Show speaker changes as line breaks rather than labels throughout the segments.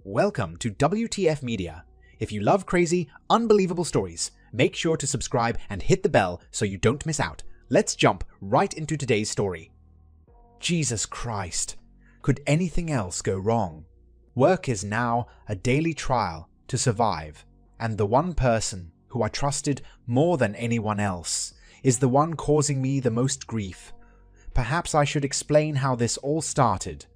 Welcome to WTF Media. If you love crazy, unbelievable stories, make sure to subscribe and hit the bell so you don't miss out. Let's jump right into today's story. Jesus Christ. Could anything else go wrong? Work is now a daily trial to survive, and the one person who I trusted more than anyone else is the one causing me the most grief. Perhaps I should explain how this all started.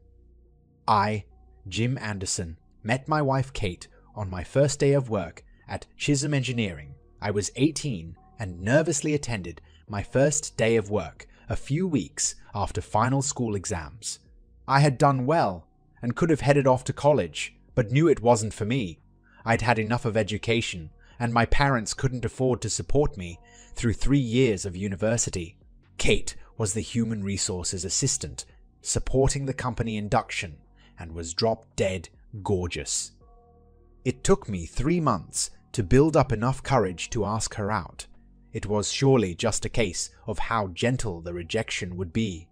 I, Jim Anderson, met my wife Kate on my first day of work at Chisholm Engineering. I was 18 and nervously attended my first day of work a few weeks after final school exams. I had done well and could have headed off to college, but knew it wasn't for me. I'd had enough of education, and my parents couldn't afford to support me through 3 years of university. Kate was the human resources assistant, supporting the company induction, and was drop dead gorgeous. It took me 3 months to build up enough courage to ask her out. It was surely just a case of how gentle the rejection would be.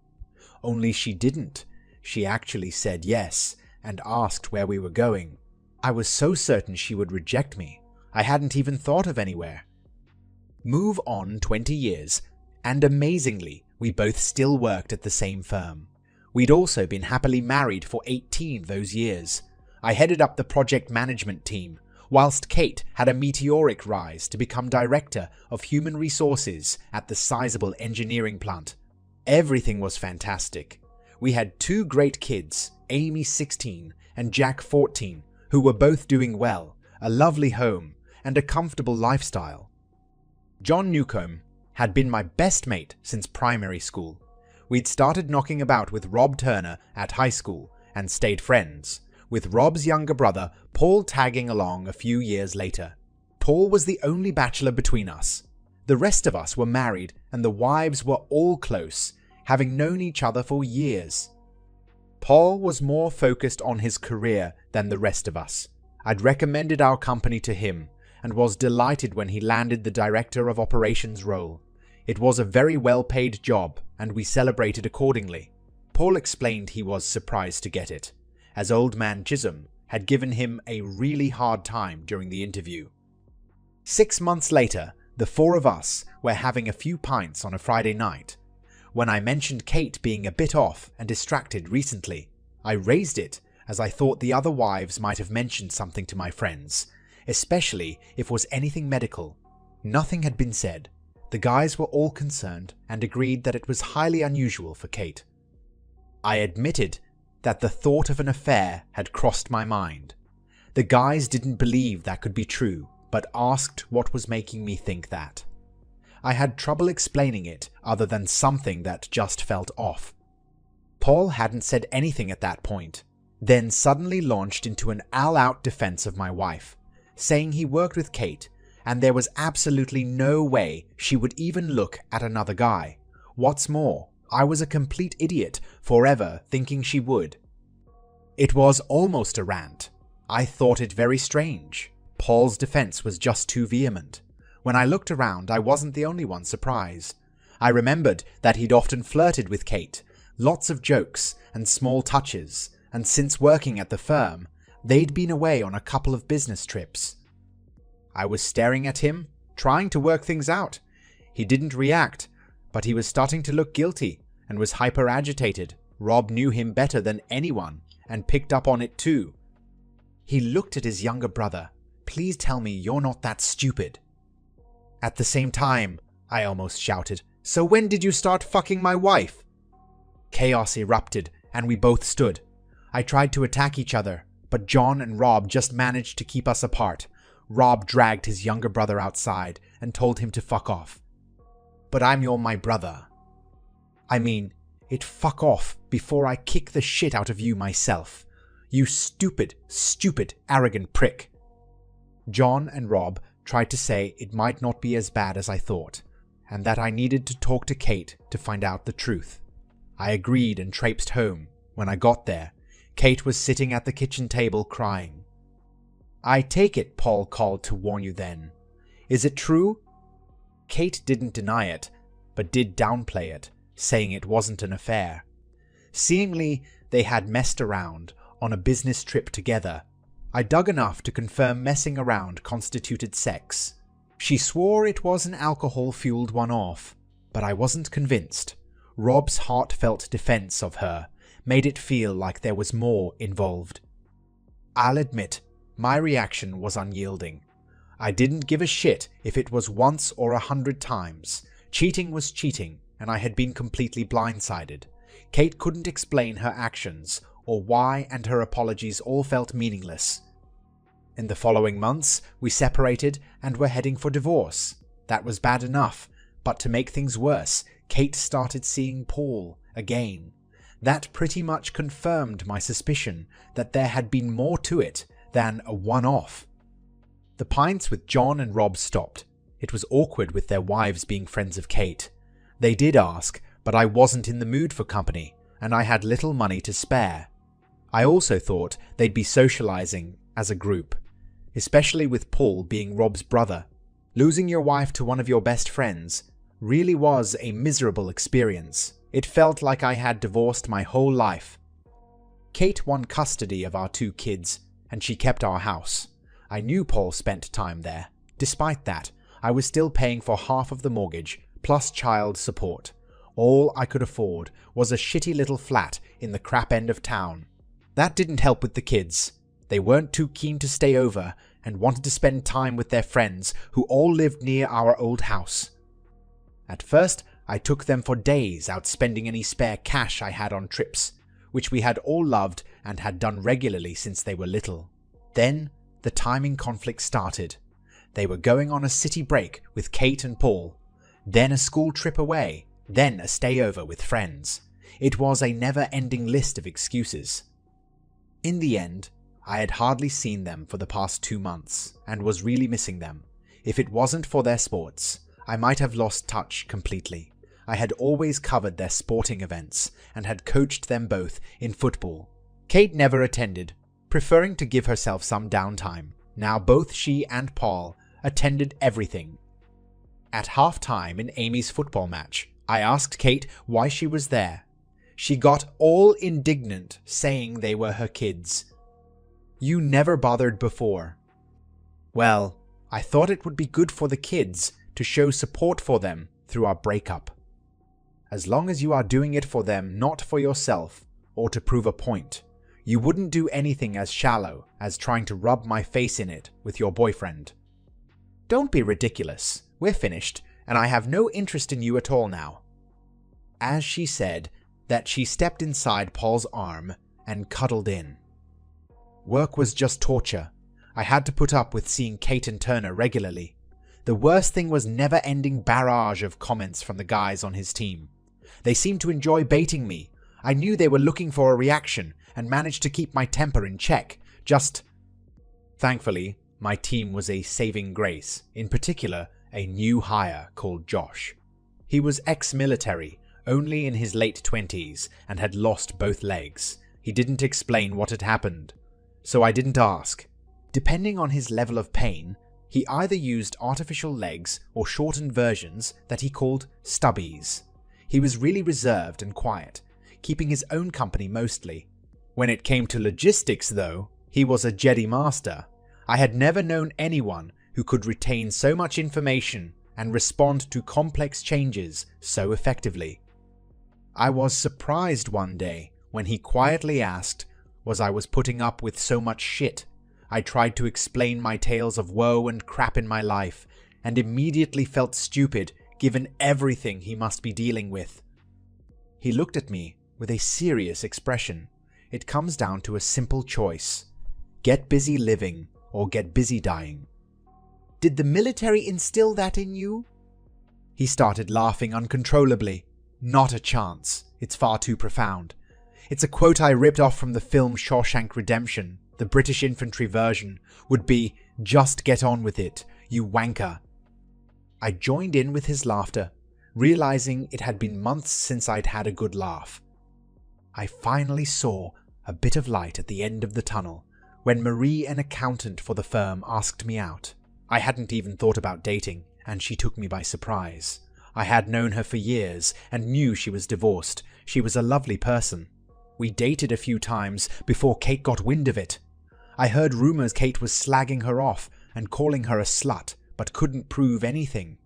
Only she didn't. She actually said yes and asked where we were going. I was so certain she would reject me, I hadn't even thought of anywhere. Move on 20 years, and amazingly, we both still worked at the same firm. We'd also been happily married for 18 those years. I headed up the project management team, whilst Kate had a meteoric rise to become director of human resources at the sizable engineering plant. Everything was fantastic. We had 2 great kids, Amy 16 and Jack 14, who were both doing well, a lovely home, and a comfortable lifestyle. John Newcomb had been my best mate since primary school. We'd started knocking about with Rob Turner at high school and stayed friends, with Rob's younger brother Paul tagging along a few years later. Paul was the only bachelor between us. The rest of us were married and the wives were all close, having known each other for years. Paul was more focused on his career than the rest of us. I'd recommended our company to him and was delighted when he landed the Director of Operations role. It was a very well-paid job, and we celebrated accordingly. Paul explained he was surprised to get it, as Old Man Chisholm had given him a really hard time during the interview. 6 months later, the 4 of us were having a few pints on a Friday night. When I mentioned Kate being a bit off and distracted recently, I raised it as I thought the other wives might have mentioned something to my friends, especially if it was anything medical. Nothing had been said. The guys were all concerned and agreed that it was highly unusual for Kate. I admitted that the thought of an affair had crossed my mind. The guys didn't believe that could be true, but asked what was making me think that. I had trouble explaining it other than something that just felt off. Paul hadn't said anything at that point, then suddenly launched into an all-out defense of my wife, saying he worked with Kate and there was absolutely no way she would even look at another guy. What's more, I was a complete idiot forever thinking she would. It was almost a rant. I thought it very strange. Paul's defense was just too vehement. When I looked around, I wasn't the only one surprised. I remembered that he'd often flirted with Kate, lots of jokes and small touches, and since working at the firm, they'd been away on a couple of business trips. I was staring at him, trying to work things out. He didn't react, but he was starting to look guilty and was hyper-agitated. Rob knew him better than anyone and picked up on it too. He looked at his younger brother. "Please tell me you're not that stupid." At the same time, I almost shouted, "So when did you start fucking my wife?" Chaos erupted and we both stood. I tried to attack each other, but John and Rob just managed to keep us apart. Rob dragged his younger brother outside and told him to fuck off. "But you're my brother. I mean, it fuck off before I kick the shit out of you myself. You stupid, arrogant prick." John and Rob tried to say it might not be as bad as I thought, and that I needed to talk to Kate to find out the truth. I agreed and traipsed home. When I got there, Kate was sitting at the kitchen table crying. "I take it Paul called to warn you then. Is it true?" Kate didn't deny it, but did downplay it, saying it wasn't an affair. Seemingly, they had messed around on a business trip together. I dug enough to confirm messing around constituted sex. She swore it was an alcohol-fueled one-off, but I wasn't convinced. Rob's heartfelt defense of her made it feel like there was more involved. I'll admit, my reaction was unyielding. I didn't give a shit if it was once or 100 times. Cheating was cheating, and I had been completely blindsided. Kate couldn't explain her actions, or why, and her apologies all felt meaningless. In the following months, we separated and were heading for divorce. That was bad enough, but to make things worse, Kate started seeing Paul again. That pretty much confirmed my suspicion that there had been more to it than a one-off. The pints with John and Rob stopped. It was awkward with their wives being friends of Kate. They did ask, but I wasn't in the mood for company, and I had little money to spare. I also thought they'd be socializing as a group, especially with Paul being Rob's brother. Losing your wife to one of your best friends really was a miserable experience. It felt like I had divorced my whole life. Kate won custody of our 2 kids, and she kept our house. I knew Paul spent time there. Despite that, I was still paying for half of the mortgage, plus child support. All I could afford was a shitty little flat in the crap end of town. That didn't help with the kids. They weren't too keen to stay over and wanted to spend time with their friends who all lived near our old house. At first, I took them for days out spending any spare cash I had on trips, which we had all loved and had done regularly since they were little. Then, the timing conflict started. They were going on a city break with Kate and Paul, then a school trip away, then a stayover with friends. It was a never-ending list of excuses. In the end, I had hardly seen them for the past 2 months and was really missing them. If it wasn't for their sports, I might have lost touch completely. I had always covered their sporting events and had coached them both in football. Kate never attended, preferring to give herself some downtime. Now both she and Paul attended everything. At half-time in Amy's football match, I asked Kate why she was there. She got all indignant, saying they were her kids. You never bothered before. Well, I thought it would be good for the kids to show support for them through our breakup. As long as you are doing it for them, not for yourself, or to prove a point, you wouldn't do anything as shallow as trying to rub my face in it with your boyfriend. Don't be ridiculous. We're finished, and I have no interest in you at all now. As she said that, she stepped inside Paul's arm and cuddled in. Work was just torture. I had to put up with seeing Kate and Turner regularly. The worst thing was never-ending barrage of comments from the guys on his team. They seemed to enjoy baiting me. I knew they were looking for a reaction and managed to keep my temper in check. Thankfully, my team was a saving grace, in particular, a new hire called Josh. He was ex-military, only in his late 20s, and had lost both legs. He didn't explain what had happened, so I didn't ask. Depending on his level of pain, he either used artificial legs or shortened versions that he called stubbies. He was really reserved and quiet, keeping his own company mostly. When it came to logistics, though, he was a Jedi master. I had never known anyone who could retain so much information and respond to complex changes so effectively. I was surprised one day when he quietly asked I was putting up with so much shit. I tried to explain my tales of woe and crap in my life, and immediately felt stupid given everything he must be dealing with. He looked at me with a serious expression. It comes down to a simple choice. Get busy living or get busy dying. Did the military instill that in you? He started laughing uncontrollably. Not a chance. It's far too profound. It's a quote I ripped off from the film Shawshank Redemption. The British infantry version would be, "Just get on with it, you wanker." I joined in with his laughter, realizing it had been months since I'd had a good laugh. I finally saw a bit of light at the end of the tunnel when Marie, an accountant for the firm, asked me out. I hadn't even thought about dating, and she took me by surprise. I had known her for years and knew she was divorced. She was a lovely person. We dated a few times before Kate got wind of it. I heard rumors Kate was slagging her off and calling her a slut, but couldn't prove anything.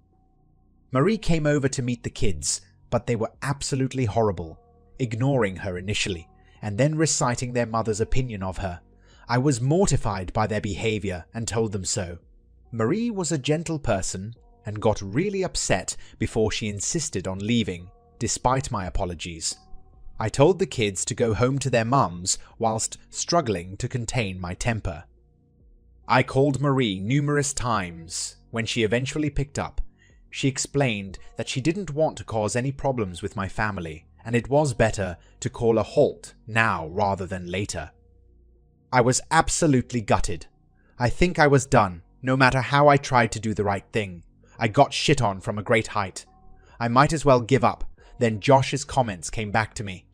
Marie came over to meet the kids, but they were absolutely horrible, ignoring her initially, and then reciting their mother's opinion of her. I was mortified by their behavior and told them so. Marie was a gentle person and got really upset before she insisted on leaving, despite my apologies. I told the kids to go home to their mums whilst struggling to contain my temper. I called Marie numerous times. When she eventually picked up, she explained that she didn't want to cause any problems with my family, and it was better to call a halt now rather than later. I was absolutely gutted. I think I was done, no matter how I tried to do the right thing. I got shit on from a great height. I might as well give up. Then Josh's comments came back to me.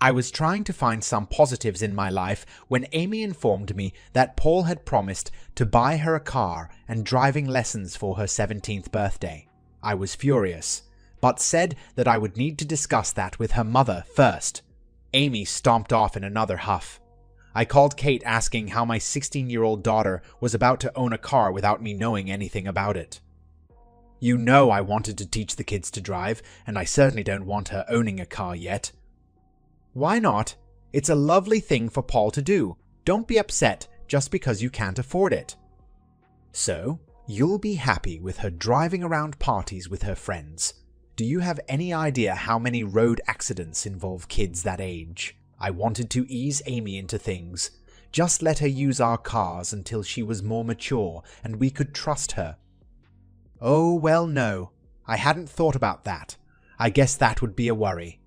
I was trying to find some positives in my life when Amy informed me that Paul had promised to buy her a car and driving lessons for her 17th birthday. I was furious, but said that I would need to discuss that with her mother first. Amy stomped off in another huff. I called Kate asking how my 16-year-old daughter was about to own a car without me knowing anything about it. You know I wanted to teach the kids to drive, and I certainly don't want her owning a car yet. Why not? It's a lovely thing for Paul to do. Don't be upset just because you can't afford it. So, you'll be happy with her driving around parties with her friends. Do you have any idea how many road accidents involve kids that age? I wanted to ease Amy into things. Just let her use our cars until she was more mature and we could trust her. Oh, well, no. I hadn't thought about that. I guess that would be a worry.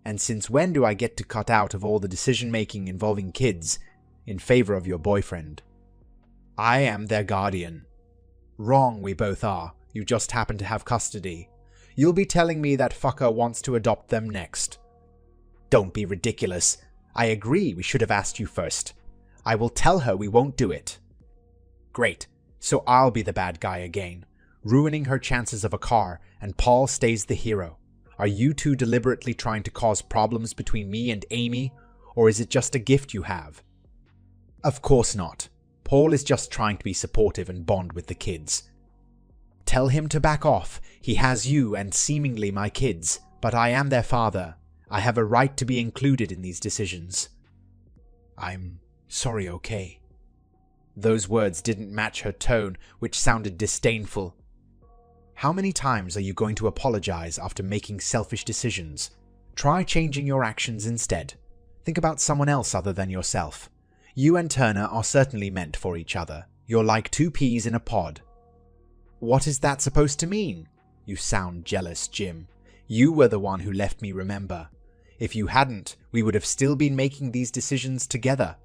And since when do I get to cut out of all the decision-making involving kids in favor of your boyfriend? I am their guardian. Wrong, we both are. You just happen to have custody. You'll be telling me that fucker wants to adopt them next. Don't be ridiculous. I agree we should have asked you first. I will tell her we won't do it. Great, so I'll be the bad guy again, ruining her chances of a car, and Paul stays the hero. Are you two deliberately trying to cause problems between me and Amy, or is it just a gift you have? Of course not. Paul is just trying to be supportive and bond with the kids. Tell him to back off. He has you and seemingly my kids, but I am their father. I have a right to be included in these decisions. I'm sorry, okay? Those words didn't match her tone, which sounded disdainful. How many times are you going to apologize after making selfish decisions? Try changing your actions instead. Think about someone else other than yourself. You and Turner are certainly meant for each other. You're like two peas in a pod. What is that supposed to mean? You sound jealous, Jim. You were the one who left me, remember. If you hadn't, we would have still been making these decisions together.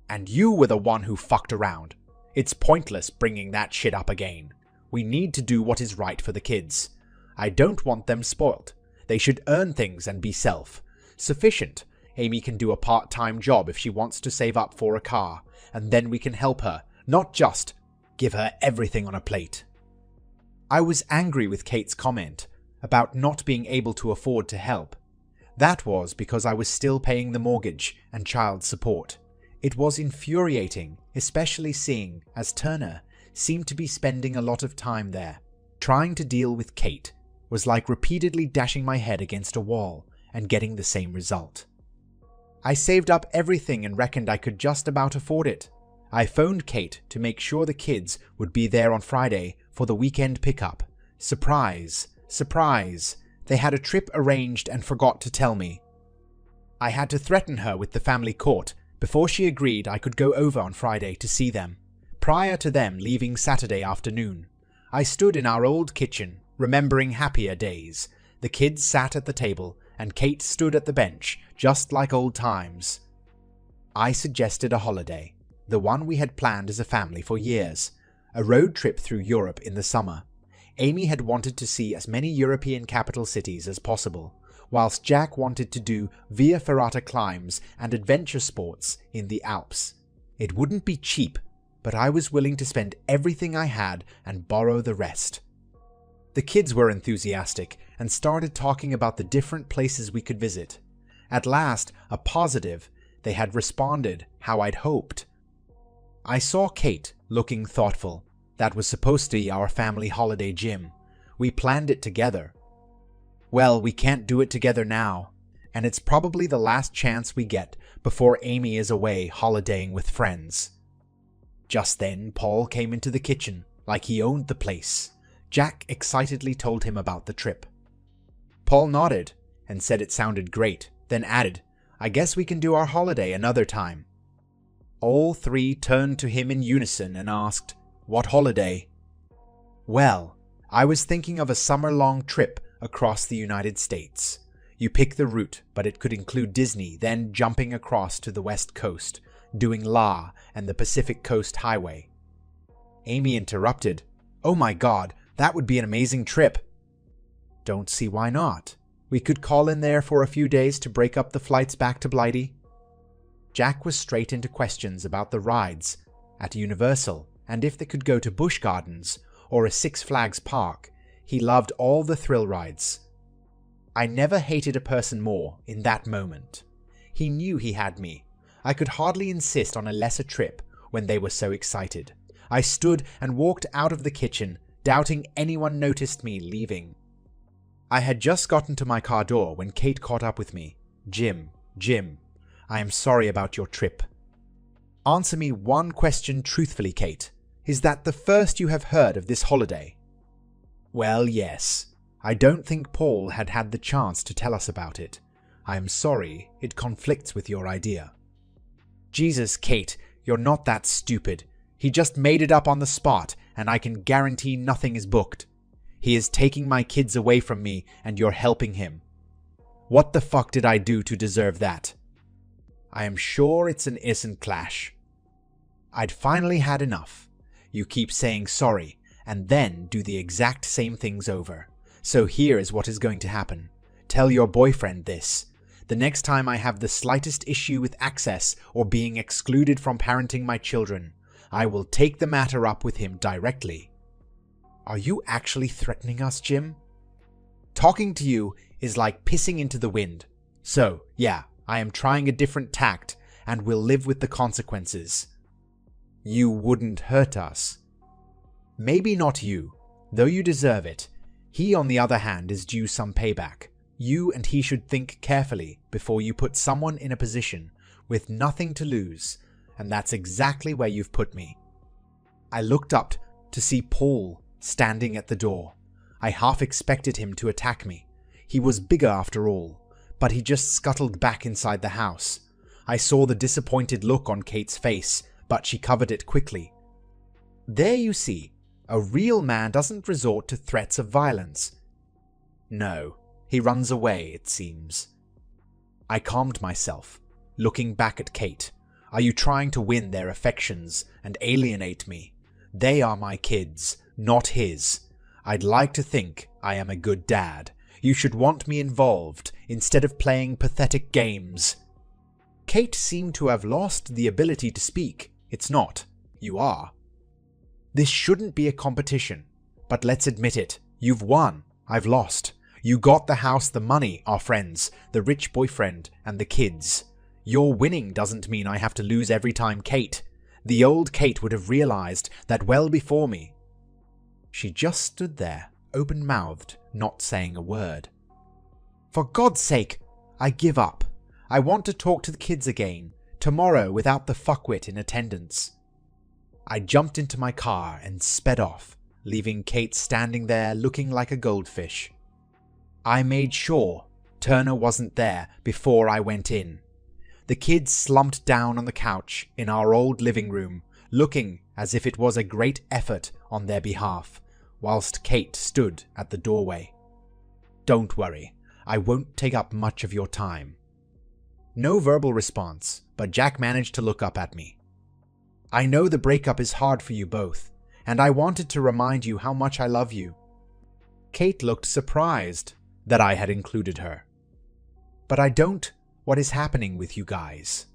And you were the one who fucked around. It's pointless bringing that shit up again. We need to do what is right for the kids. I don't want them spoilt. They should earn things and be self-sufficient. Amy can do a part-time job if she wants to save up for a car, and then we can help her, not just give her everything on a plate. I was angry with Kate's comment about not being able to afford to help. That was because I was still paying the mortgage and child support. It was infuriating, especially seeing as Turner seemed to be spending a lot of time there. Trying to deal with Kate was like repeatedly dashing my head against a wall and getting the same result. I saved up everything and reckoned I could just about afford it. I phoned Kate to make sure the kids would be there on Friday for the weekend pickup. Surprise, surprise, they had a trip arranged and forgot to tell me. I had to threaten her with the family court before she agreed I could go over on Friday to see them. Prior to them leaving Saturday afternoon, I stood in our old kitchen, remembering happier days. The kids sat at the table, and Kate stood at the bench, just like old times. I suggested a holiday, the one we had planned as a family for years, a road trip through Europe in the summer. Amy had wanted to see as many European capital cities as possible, whilst Jack wanted to do Via Ferrata climbs and adventure sports in the Alps. It wouldn't be cheap, but I was willing to spend everything I had and borrow the rest. The kids were enthusiastic and started talking about the different places we could visit. At last, a positive, they had responded how I'd hoped. I saw Kate looking thoughtful. That was supposed to be our family holiday, Jim. We planned it together. Well, we can't do it together now, and it's probably the last chance we get before Amy is away holidaying with friends. Just then, Paul came into the kitchen like he owned the place. Jack excitedly told him about the trip. Paul nodded and said it sounded great, then added, "I guess we can do our holiday another time." All three turned to him in unison and asked, "What holiday?" "Well, I was thinking of a summer-long trip across the United States. You pick the route, but it could include Disney, then jumping across to the West Coast, doing La and the Pacific Coast Highway." Amy interrupted, "Oh my God, that would be an amazing trip." "Don't see why not. We could call in there for a few days to break up the flights back to Blighty." Jack was straight into questions about the rides at Universal and if they could go to Busch Gardens or a Six Flags park. He loved all the thrill rides. I never hated a person more in that moment. He knew he had me. I could hardly insist on a lesser trip when they were so excited. I stood and walked out of the kitchen, doubting anyone noticed me leaving. I had just gotten to my car door when Kate caught up with me. Jim, I am sorry about your trip." "Answer me one question truthfully, Kate. Is that the first you have heard of this holiday?" "Well, yes. I don't think Paul had had the chance to tell us about it. I am sorry, it conflicts with your idea." "Jesus, Kate, you're not that stupid. He just made it up on the spot, and I can guarantee nothing is booked. He is taking my kids away from me, and you're helping him. What the fuck did I do to deserve that?" "I am sure it's an innocent clash." "I'd finally had enough. You keep saying sorry, and then do the exact same things over. So here is what is going to happen. Tell your boyfriend this. The next time I have the slightest issue with access or being excluded from parenting my children, I will take the matter up with him directly." "Are you actually threatening us, Jim?" "Talking to you is like pissing into the wind. So, yeah, I am trying a different tact and will live with the consequences." "You wouldn't hurt us." "Maybe not you, though you deserve it. He, on the other hand, is due some payback. You and he should think carefully before you put someone in a position with nothing to lose, and that's exactly where you've put me." I looked up to see Paul standing at the door. I half expected him to attack me. He was bigger after all, but he just scuttled back inside the house. I saw the disappointed look on Kate's face, but she covered it quickly. "There you see. A real man doesn't resort to threats of violence." "No, he runs away, it seems." I calmed myself, looking back at Kate. "Are you trying to win their affections and alienate me? They are my kids, not his. I'd like to think I am a good dad. You should want me involved instead of playing pathetic games." Kate seemed to have lost the ability to speak. "It's not. You are. This shouldn't be a competition, but let's admit it. You've won. I've lost. You got the house, the money, our friends, the rich boyfriend, and the kids. Your winning doesn't mean I have to lose every time, Kate. The old Kate would have realized that well before me." She just stood there, open-mouthed, not saying a word. "For God's sake, I give up. I want to talk to the kids again, tomorrow without the fuckwit in attendance." I jumped into my car and sped off, leaving Kate standing there looking like a goldfish. I made sure Turner wasn't there before I went in. The kids slumped down on the couch in our old living room, looking as if it was a great effort on their behalf, whilst Kate stood at the doorway. "Don't worry, I won't take up much of your time." No verbal response, but Jack managed to look up at me. "I know the breakup is hard for you both, and I wanted to remind you how much I love you." Kate looked surprised that I had included her. "But I don't. What is happening with you guys?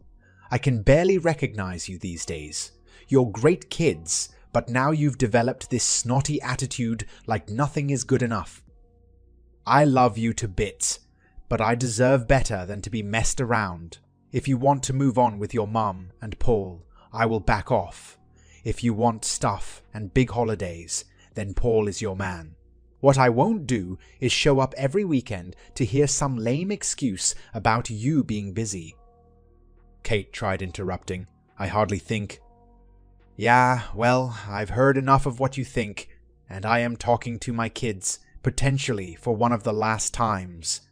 I can barely recognize you these days. You're great kids, but now you've developed this snotty attitude like nothing is good enough. I love you to bits, but I deserve better than to be messed around. If you want to move on with your mum and Paul, I will back off. If you want stuff and big holidays, then Paul is your man. What I won't do is show up every weekend to hear some lame excuse about you being busy." Kate tried interrupting. "I hardly think." "Yeah, well, I've heard enough of what you think, and I am talking to my kids, potentially for one of the last times.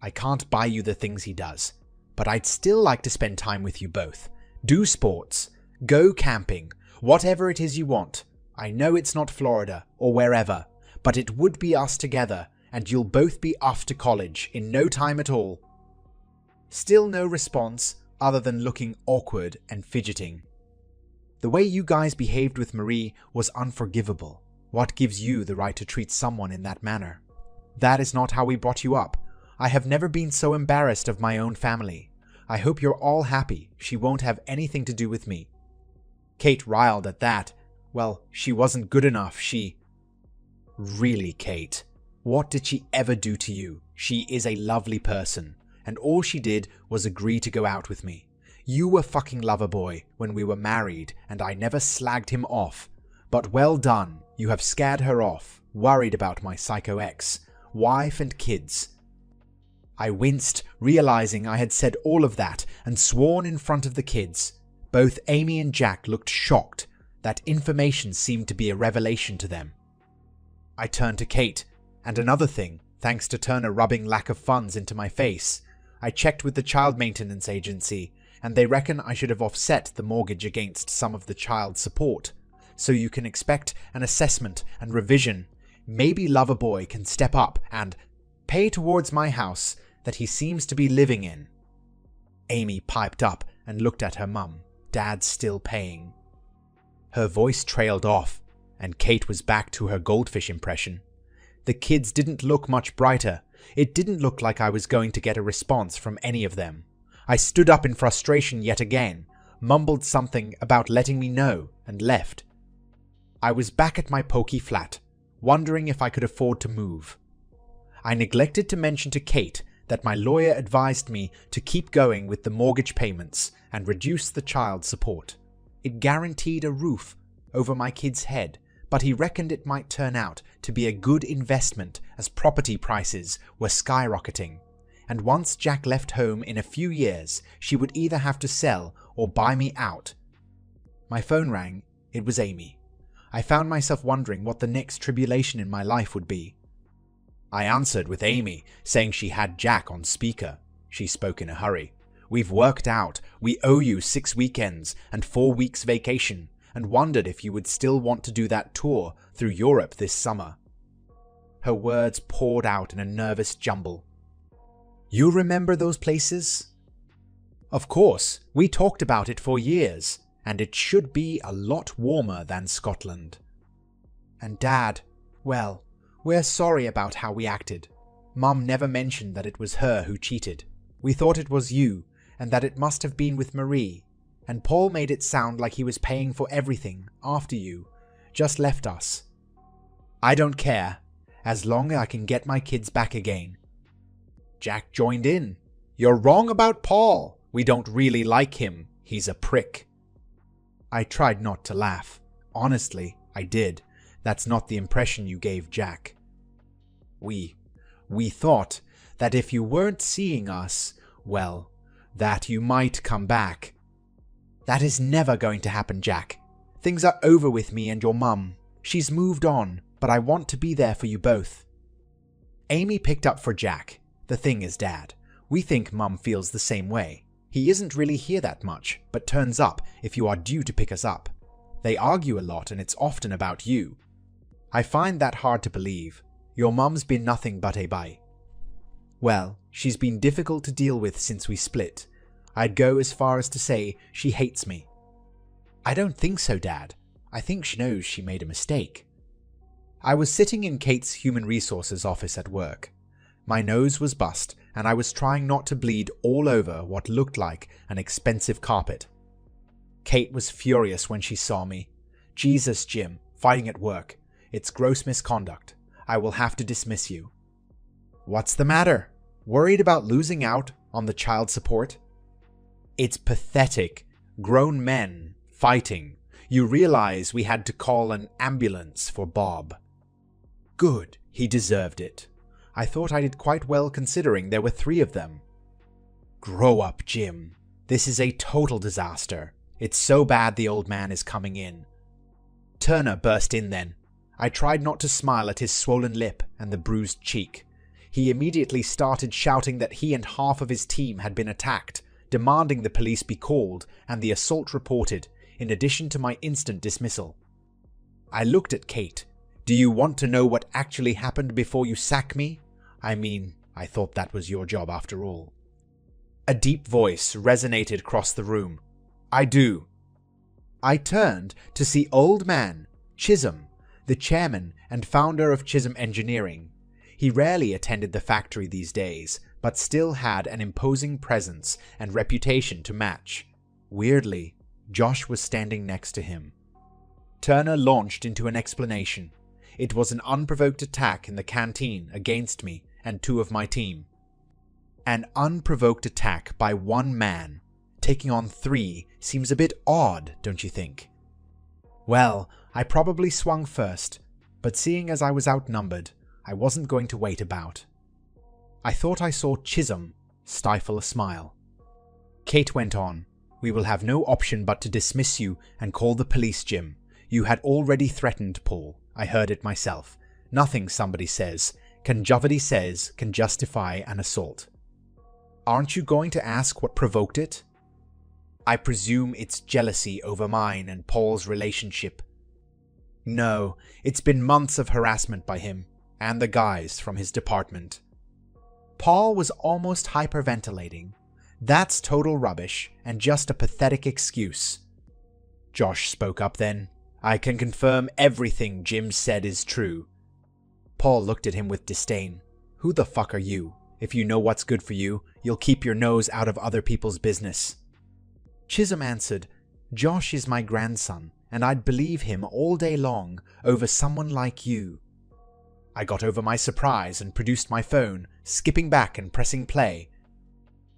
I can't buy you the things he does, but I'd still like to spend time with you both. Do sports, go camping, whatever it is you want. I know it's not Florida or wherever, but it would be us together, and you'll both be off to college in no time at all." Still no response other than looking awkward and fidgeting. "The way you guys behaved with Marie was unforgivable. What gives you the right to treat someone in that manner? That is not how we brought you up. I have never been so embarrassed of my own family. I hope you're all happy. She won't have anything to do with me." Kate riled at that. Well, she wasn't good enough. Really, Kate, what did she ever do to you? She is a lovely person, and all she did was agree to go out with me. You were fucking lover boy when we were married, and I never slagged him off. But well done, you have scared her off, worried about my psycho ex, wife and kids. I winced, realizing I had said all of that and sworn in front of the kids. Both Amy and Jack looked shocked. That information seemed to be a revelation to them. I turned to Kate, and another thing, thanks to Turner rubbing lack of funds into my face. I checked with the child maintenance agency, and they reckon I should have offset the mortgage against some of the child support. So you can expect an assessment and revision. Maybe Loverboy can step up and pay towards my house that he seems to be living in. Amy piped up and looked at her mum. Dad's still paying. Her voice trailed off, and Kate was back to her goldfish impression. The kids didn't look much brighter. It didn't look like I was going to get a response from any of them. I stood up in frustration yet again, mumbled something about letting me know, and left. I was back at my pokey flat, wondering if I could afford to move. I neglected to mention to Kate that my lawyer advised me to keep going with the mortgage payments and reduce the child support. It guaranteed a roof over my kid's head, but he reckoned it might turn out to be a good investment as property prices were skyrocketing. And once Jack left home in a few years, she would either have to sell or buy me out. My phone rang. It was Amy. I found myself wondering what the next tribulation in my life would be. I answered with Amy, saying she had Jack on speaker. She spoke in a hurry. "We've worked out. We owe you 6 weekends and 4 weeks vacation, and wondered if you would still want to do that tour through Europe this summer." Her words poured out in a nervous jumble. "You remember those places?" "Of course, we talked about it for years, and it should be a lot warmer than Scotland." "And Dad, well, we're sorry about how we acted. Mum never mentioned that it was her who cheated. We thought it was you, and that it must have been with Marie. And Paul made it sound like he was paying for everything after you. Just left us. I don't care, as long as I can get my kids back again." Jack joined in. "You're wrong about Paul. We don't really like him. He's a prick." I tried not to laugh. Honestly, I did. That's not the impression you gave Jack. We thought that if you weren't seeing us, well, that you might come back." "That is never going to happen, Jack. Things are over with me and your mum. She's moved on, but I want to be there for you both." Amy picked up for Jack. "The thing is, Dad, we think Mum feels the same way. He isn't really here that much, but turns up if you are due to pick us up. They argue a lot and it's often about you. I find that hard to believe. Your mum's been nothing but a bye. Well, she's been difficult to deal with since we split. I'd go as far as to say she hates me." "I don't think so, Dad. I think she knows she made a mistake." I was sitting in Kate's human resources office at work. My nose was bust, and I was trying not to bleed all over what looked like an expensive carpet. Kate was furious when she saw me. "Jesus, Jim, fighting at work. It's gross misconduct. I will have to dismiss you." "What's the matter? Worried about losing out on the child support?" It's pathetic. Grown men fighting. You realize we had to call an ambulance for Bob. Good, he deserved it. I thought I did quite well considering there were 3 of them. Grow up, Jim. This is a total disaster. It's so bad the old man is coming in. Turner burst in then. I tried not to smile at his swollen lip and the bruised cheek. He immediately started shouting that he and half of his team had been attacked, demanding the police be called and the assault reported, in addition to my instant dismissal. I looked at Kate. Do you want to know what actually happened before you sack me? I mean, I thought that was your job after all. A deep voice resonated across the room. I do. I turned to see Old Man Chisholm, the chairman and founder of Chisholm Engineering. He rarely attended the factory these days, but still had an imposing presence and reputation to match. Weirdly, Josh was standing next to him. Turner launched into an explanation. It was an unprovoked attack in the canteen against me and 2 of my team. An unprovoked attack by 1 man. Taking on 3 seems a bit odd, don't you think? Well, I probably swung first, but seeing as I was outnumbered, I wasn't going to wait about. I thought I saw Chisholm stifle a smile. Kate went on. We will have no option but to dismiss you and call the police, Jim. You had already threatened Paul. I heard it myself. Nothing somebody says, conjuvity says, can justify an assault. Aren't you going to ask what provoked it? I presume it's jealousy over mine and Paul's relationship. No, it's been months of harassment by him and the guys from his department. Paul was almost hyperventilating. That's total rubbish and just a pathetic excuse. Josh spoke up then. I can confirm everything Jim said is true. Paul looked at him with disdain. Who the fuck are you? If you know what's good for you, you'll keep your nose out of other people's business. Chisholm answered, Josh is my grandson, and I'd believe him all day long over someone like you. I got over my surprise and produced my phone, skipping back and pressing play.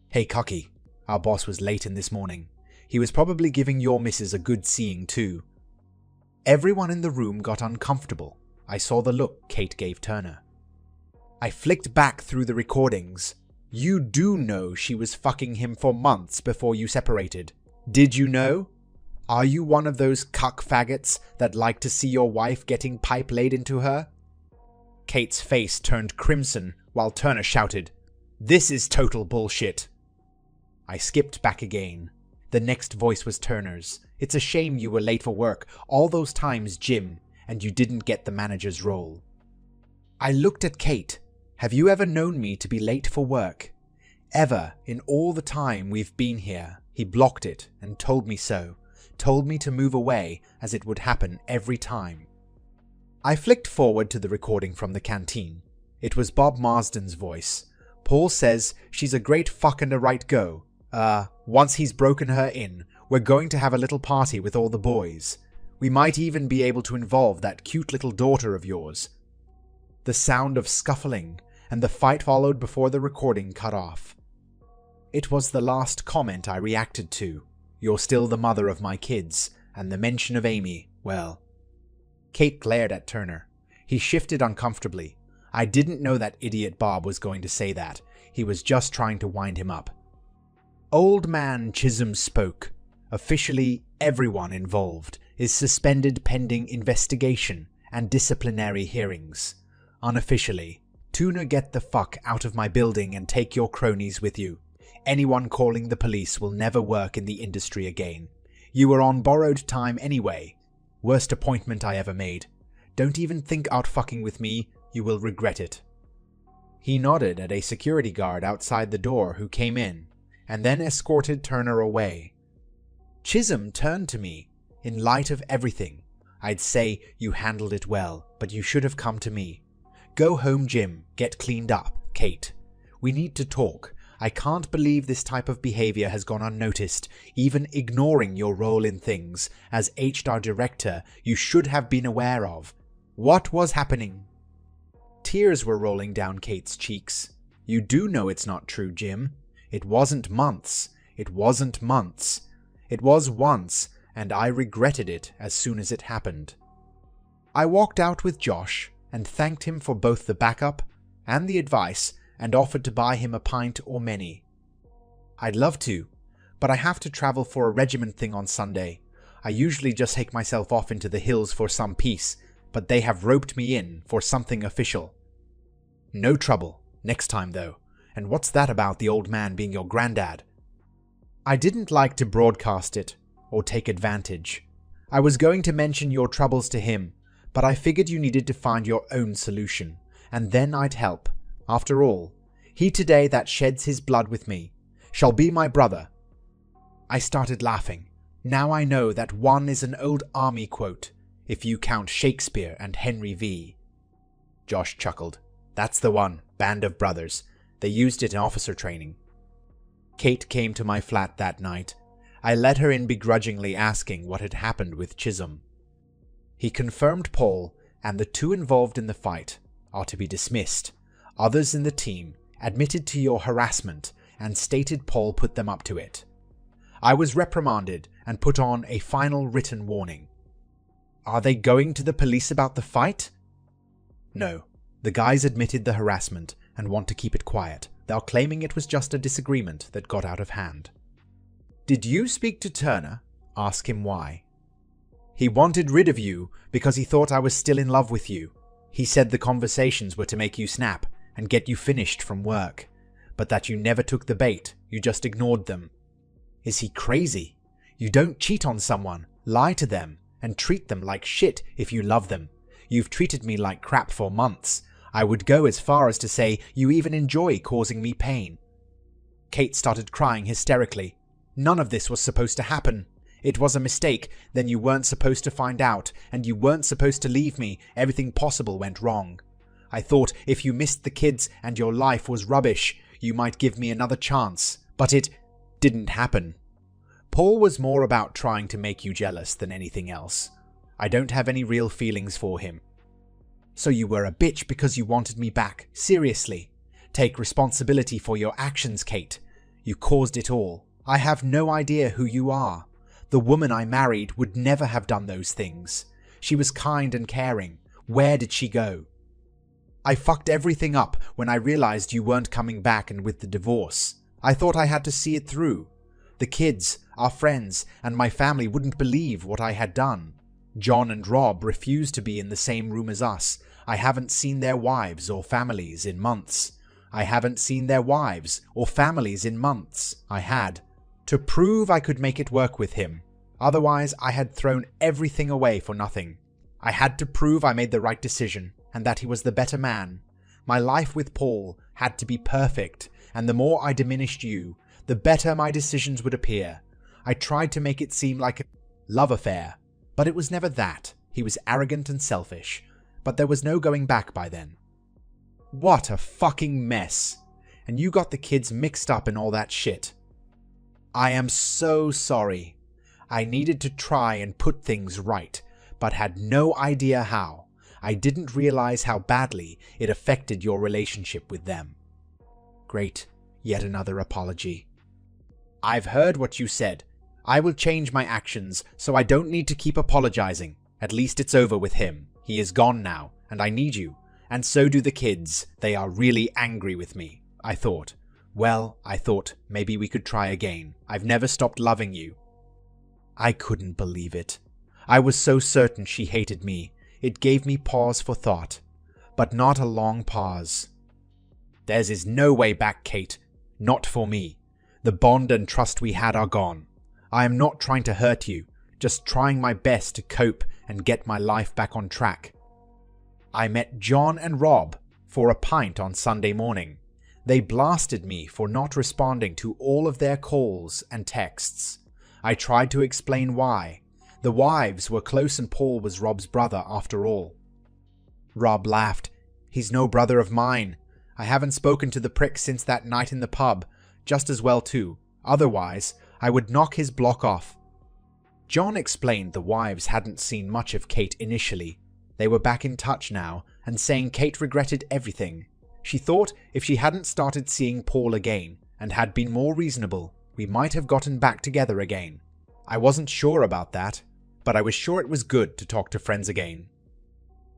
Hey Cocky, our boss was late in this morning. He was probably giving your missus a good seeing too. Everyone in the room got uncomfortable. I saw the look Kate gave Turner. I flicked back through the recordings. You do know she was fucking him for months before you separated. Did you know? Are you one of those cuck faggots that like to see your wife getting pipe laid into her? Kate's face turned crimson while Turner shouted, This is total bullshit. I skipped back again. The next voice was Turner's. It's a shame you were late for work all those times, Jim, and you didn't get the manager's role. I looked at Kate. Have you ever known me to be late for work? Ever in all the time we've been here? He blocked it and told me so. Told me to move away as it would happen every time. I flicked forward to the recording from the canteen. It was Bob Marsden's voice. Paul says she's a great fuck and a right go. Once he's broken her in, we're going to have a little party with all the boys. We might even be able to involve that cute little daughter of yours. The sound of scuffling and the fight followed before the recording cut off. It was the last comment I reacted to. You're still the mother of my kids, and the mention of Amy, well. Kate glared at Turner. He shifted uncomfortably. I didn't know that idiot Bob was going to say that. He was just trying to wind him up. Old Man Chisholm spoke. Officially, everyone involved is suspended pending investigation and disciplinary hearings. Unofficially, Tuna, get the fuck out of my building and take your cronies with you. Anyone calling the police will never work in the industry again. You were on borrowed time anyway. Worst appointment I ever made. Don't even think out fucking with me, you will regret it. He nodded at a security guard outside the door who came in, and then escorted Turner away. Chisholm turned to me. In light of everything, I'd say you handled it well, but you should have come to me. Go home, Jim. Get cleaned up, Kate. We need to talk. I can't believe this type of behavior has gone unnoticed, even ignoring your role in things. As HR director, you should have been aware of. What was happening? Tears were rolling down Kate's cheeks. You do know it's not true, Jim. It wasn't months. It wasn't months. It was once, and I regretted it as soon as it happened. I walked out with Josh and thanked him for both the backup and the advice and offered to buy him a pint or many. I'd love to, but I have to travel for a regiment thing on Sunday. I usually just take myself off into the hills for some peace, but they have roped me in for something official. No trouble. Next time though. And what's that about the old man being your granddad? I didn't like to broadcast it or take advantage. I was going to mention your troubles to him, but I figured you needed to find your own solution, and then I'd help. After all, he today that sheds his blood with me shall be my brother. I started laughing. Now I know that one is an old army quote, if you count Shakespeare and Henry V. Josh chuckled. That's the one, Band of Brothers. They used it in officer training. Kate came to my flat that night. I let her in begrudgingly, asking what had happened with Chisholm. He confirmed Paul and the two involved in the fight are to be dismissed. Others in the team admitted to your harassment and stated Paul put them up to it. I was reprimanded and put on a final written warning. Are they going to the police about the fight? No. The guys admitted the harassment and want to keep it quiet. They're claiming it was just a disagreement that got out of hand. Did you speak to Turner? Ask him why. He wanted rid of you because he thought I was still in love with you. He said the conversations were to make you snap and get you finished from work, but that you never took the bait, you just ignored them. Is he crazy? You don't cheat on someone, lie to them, and treat them like shit if you love them. You've treated me like crap for months. I would go as far as to say you even enjoy causing me pain. Kate started crying hysterically. None of this was supposed to happen. It was a mistake, then you weren't supposed to find out, and you weren't supposed to leave me. Everything possible went wrong. I thought if you missed the kids and your life was rubbish, you might give me another chance, but it didn't happen. Paul was more about trying to make you jealous than anything else. I don't have any real feelings for him. So you were a bitch because you wanted me back, seriously. Take responsibility for your actions, Kate. You caused it all. I have no idea who you are. The woman I married would never have done those things. She was kind and caring. Where did she go? I fucked everything up when I realized you weren't coming back, and with the divorce. I thought I had to see it through. The kids, our friends, and my family wouldn't believe what I had done. John and Rob refused to be in the same room as us. I haven't seen their wives or families in months. I had. To prove I could make it work with him. Otherwise, I had thrown everything away for nothing. I had to prove I made the right decision, and that he was the better man. My life with Paul had to be perfect, and the more I diminished you, the better my decisions would appear. I tried to make it seem like a love affair, but it was never that. He was arrogant and selfish, but there was no going back by then. What a fucking mess. And you got the kids mixed up in all that shit. I am so sorry. I needed to try and put things right, but had no idea how. I didn't realize how badly it affected your relationship with them. Great. Yet another apology. I've heard what you said. I will change my actions, so I don't need to keep apologizing. At least it's over with him. He is gone now, and I need you. And so do the kids. They are really angry with me, I thought. Well, I thought maybe we could try again. I've never stopped loving you. I couldn't believe it. I was so certain she hated me. It gave me pause for thought, but not a long pause. There is no way back, Kate. Not for me. The bond and trust we had are gone. I am not trying to hurt you, just trying my best to cope and get my life back on track. I met John and Rob for a pint on Sunday morning. They blasted me for not responding to all of their calls and texts. I tried to explain why. The wives were close and Paul was Rob's brother after all. Rob laughed. He's no brother of mine. I haven't spoken to the prick since that night in the pub. Just as well too. Otherwise, I would knock his block off. John explained the wives hadn't seen much of Kate initially. They were back in touch now, and saying Kate regretted everything. She thought if she hadn't started seeing Paul again, and had been more reasonable, we might have gotten back together again. I wasn't sure about that, but I was sure it was good to talk to friends again.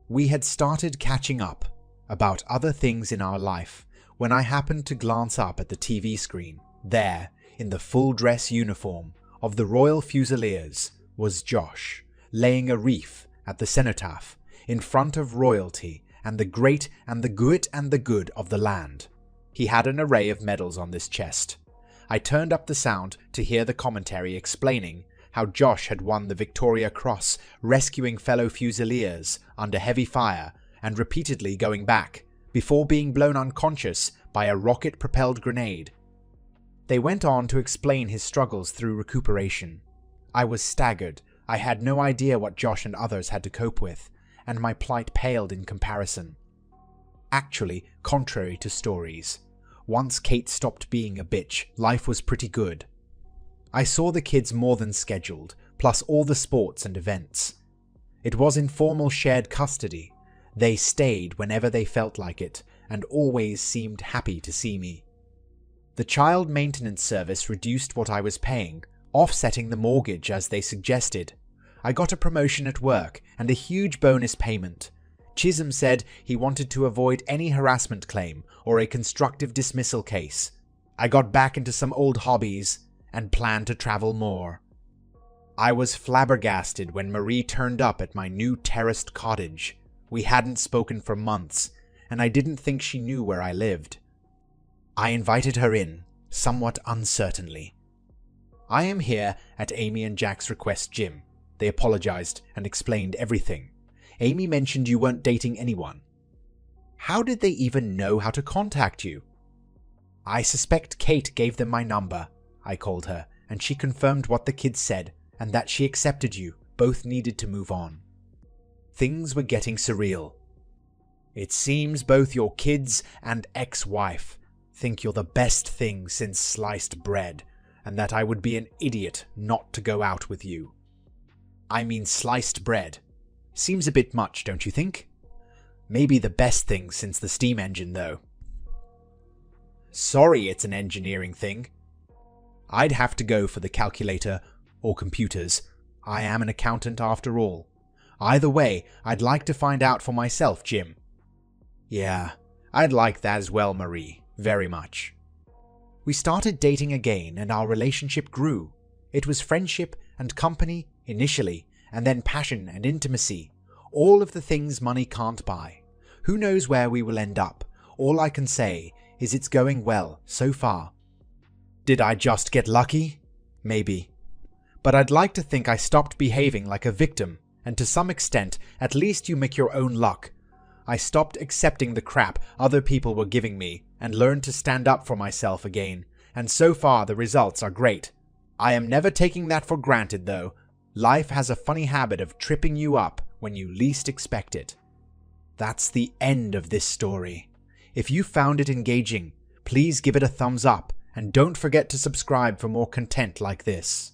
We had started catching up about other things in our life when I happened to glance up at the TV screen. There, in the full dress uniform of the Royal Fusiliers, was Josh, laying a wreath at the cenotaph in front of royalty and the great and the good of the land. He had an array of medals on this chest. I turned up the sound to hear the commentary explaining how Josh had won the Victoria Cross rescuing fellow Fusiliers under heavy fire and repeatedly going back before being blown unconscious by a rocket-propelled grenade. They went on to explain his struggles through recuperation. I was staggered. I had no idea what Josh and others had to cope with, and my plight paled in comparison. Actually, contrary to stories, once Kate stopped being a bitch, life was pretty good. I saw the kids more than scheduled, plus all the sports and events. It was informal shared custody. They stayed whenever they felt like it, and always seemed happy to see me. The child maintenance service reduced what I was paying, offsetting the mortgage as they suggested. I got a promotion at work and a huge bonus payment. Chisholm said he wanted to avoid any harassment claim or a constructive dismissal case. I got back into some old hobbies and planned to travel more. I was flabbergasted when Marie turned up at my new terraced cottage. We hadn't spoken for months, and I didn't think she knew where I lived. I invited her in, somewhat uncertainly. I am here at Amy and Jack's request, Jim. They apologized and explained everything. Amy mentioned you weren't dating anyone. How did they even know how to contact you? I suspect Kate gave them my number, I called her, and she confirmed what the kids said and that she accepted you. Both needed to move on. Things were getting surreal. It seems both your kids and ex-wife think you're the best thing since sliced bread, and that I would be an idiot not to go out with you. I mean, sliced bread. Seems a bit much, don't you think? Maybe the best thing since the steam engine, though. Sorry it's an engineering thing. I'd have to go for the calculator or computers. I am an accountant after all. Either way, I'd like to find out for myself, Jim. Yeah, I'd like that as well, Marie. Very much. We started dating again and our relationship grew. It was friendship and company initially, and then passion and intimacy. All of the things money can't buy. Who knows where we will end up? All I can say is it's going well so far. Did I just get lucky? Maybe. But I'd like to think I stopped behaving like a victim, and to some extent, at least you make your own luck. I stopped accepting the crap other people were giving me and learned to stand up for myself again, and so far the results are great. I am never taking that for granted though. Life has a funny habit of tripping you up when you least expect it. That's the end of this story. If you found it engaging, please give it a thumbs up and don't forget to subscribe for more content like this.